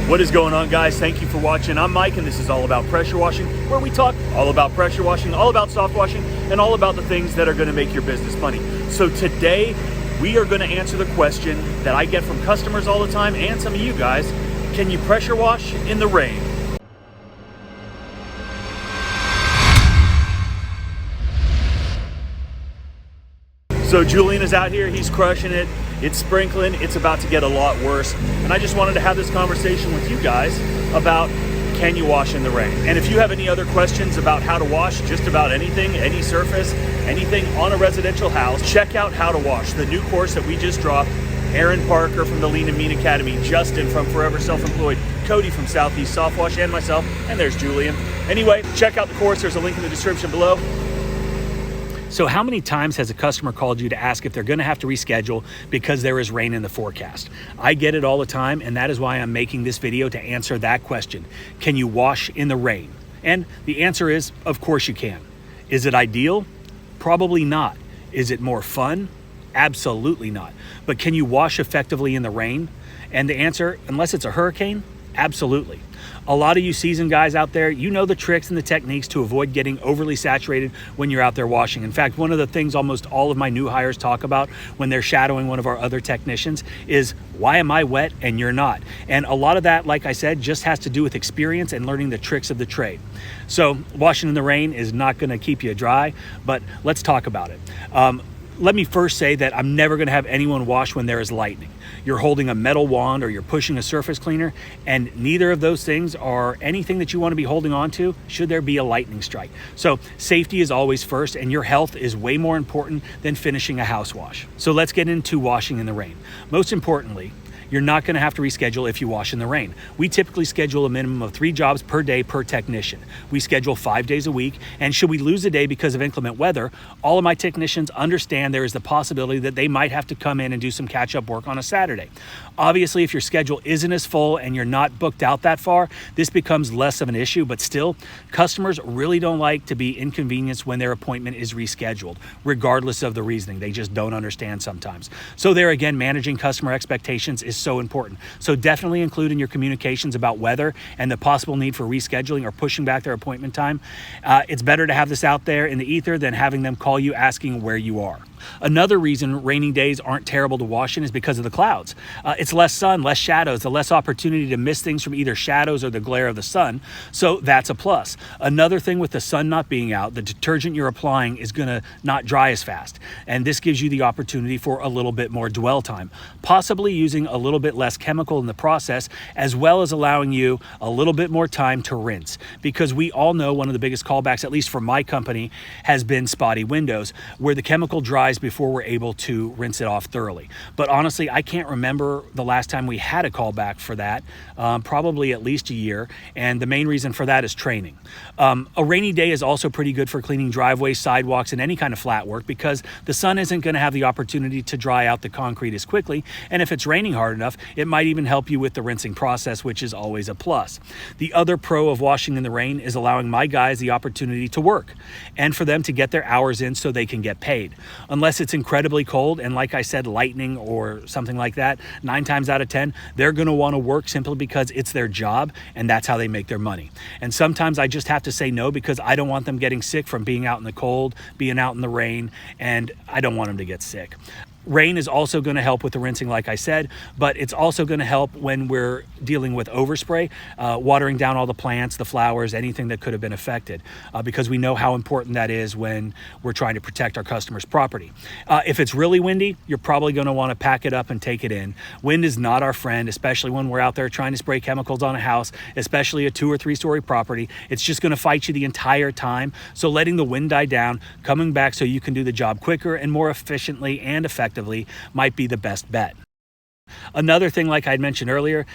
What is going on, guys? Thank you for watching. I'm Mike, and this is all about pressure washing, where we talk all about pressure washing, all about soft washing, and all about the things that are going to make your business money. So today, we are going to answer the question that I get from customers all the time and some of you guys. Can you pressure wash in the rain? So Julian is out here, he's crushing it. It's sprinkling, it's about to get a lot worse. And I just wanted to have this conversation with you guys about, can you wash in the rain? And if you have any other questions about how to wash just about anything, any surface, anything on a residential house, check out How to Wash, the new course that we just dropped. Aaron Parker from the Lean and Mean Academy, Justin from Forever Self-Employed, Cody from Southeast Soft Wash, and myself, and there's Julian. Anyway, check out the course, there's a link in the description below. So how many times has a customer called you to ask if they're going to have to reschedule because there is rain in the forecast? I get it all the time, and that is why I'm making this video to answer that question. Can you wash in the rain? And the answer is, of course you can. Is it ideal? Probably not. Is it more fun? Absolutely not. But can you wash effectively in the rain? And the answer, unless it's a hurricane, absolutely. A lot of you seasoned guys out there, you know the tricks and the techniques to avoid getting overly saturated when you're out there washing. In fact, one of the things almost all of my new hires talk about when they're shadowing one of our other technicians is, why am I wet and you're not? And a lot of that, like I said, just has to do with experience and learning the tricks of the trade. So washing in the rain is not going to keep you dry, but let's talk about it. Let me first say that I'm never going to have anyone wash when there is lightning. You're holding a metal wand or you're pushing a surface cleaner, and neither of those things are anything that you want to be holding on to should there be a lightning strike. So safety is always first, and your health is way more important than finishing a house wash. So let's get into washing in the rain. Most importantly, you're not going to have to reschedule if you wash in the rain. We typically schedule a minimum of 3 jobs per day per technician. We schedule 5 days a week, and should we lose a day because of inclement weather, all of my technicians understand there is the possibility that they might have to come in and do some catch-up work on a Saturday. Obviously, if your schedule isn't as full and you're not booked out that far, this becomes less of an issue, but still, customers really don't like to be inconvenienced when their appointment is rescheduled, regardless of the reasoning. They just don't understand sometimes. So there again, managing customer expectations is so important. So definitely include in your communications about weather and the possible need for rescheduling or pushing back their appointment time. It's better to have this out there in the ether than having them call you asking where you are. Another reason raining days aren't terrible to wash in is because of the clouds. It's less sun, less shadows, the less opportunity to miss things from either shadows or the glare of the sun. So that's a plus. Another thing with the sun not being out, the detergent you're applying is going to not dry as fast. And this gives you the opportunity for a little bit more dwell time, possibly using a little bit less chemical in the process, as well as allowing you a little bit more time to rinse. Because we all know one of the biggest callbacks, at least for my company, has been spotty windows, where the chemical dries before we're able to rinse it off thoroughly. But honestly, I can't remember the last time we had a callback for that, probably at least a year. And the main reason for that is training. A rainy day is also pretty good for cleaning driveways, sidewalks, and any kind of flat work because the sun isn't going to have the opportunity to dry out the concrete as quickly. And if it's raining hard enough, it might even help you with the rinsing process, which is always a plus. The other pro of washing in the rain is allowing my guys the opportunity to work and for them to get their hours in so they can get paid. Unless it's incredibly cold and, like I said, lightning or something like that, 9 times out of 10, they're going to want to work simply because it's their job and that's how they make their money. And sometimes I just have to say no because I don't want them getting sick from being out in the cold, being out in the rain, and I don't want them to get sick. Rain is also going to help with the rinsing, like I said, but it's also going to help when we're dealing with overspray, watering down all the plants, the flowers, anything that could have been affected, because we know how important that is when we're trying to protect our customers' property. If it's really windy, you're probably going to want to pack it up and take it in. Wind is not our friend, especially when we're out there trying to spray chemicals on a house, especially a 2 or 3 story property. It's just going to fight you the entire time. So letting the wind die down, coming back so you can do the job quicker and more efficiently and effectively might be the best bet. Another thing, like I mentioned earlier,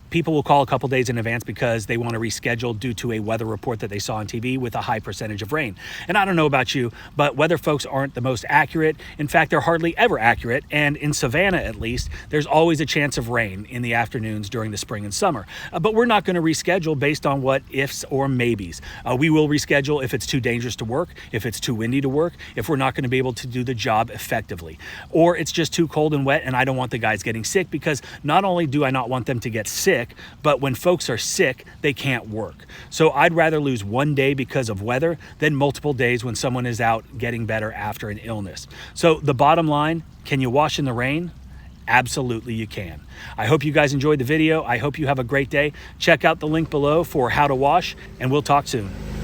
people will call a couple days in advance because they want to reschedule due to a weather report that they saw on TV with a high percentage of rain. And I don't know about you, but weather folks aren't the most accurate. In fact, they're hardly ever accurate. And in Savannah, at least, there's always a chance of rain in the afternoons during the spring and summer. But we're not going to reschedule based on what ifs or maybes. We will reschedule if it's too dangerous to work, if it's too windy to work, if we're not going to be able to do the job effectively, or it's just too cold and wet and I don't want the guys getting sick, because not only do I not want them to get sick, sick, but when folks are sick, they can't work. So I'd rather lose one day because of weather than multiple days when someone is out getting better after an illness. So the bottom line, can you wash in the rain? Absolutely you can. I hope you guys enjoyed the video. I hope you have a great day. Check out the link below for how to wash, and we'll talk soon.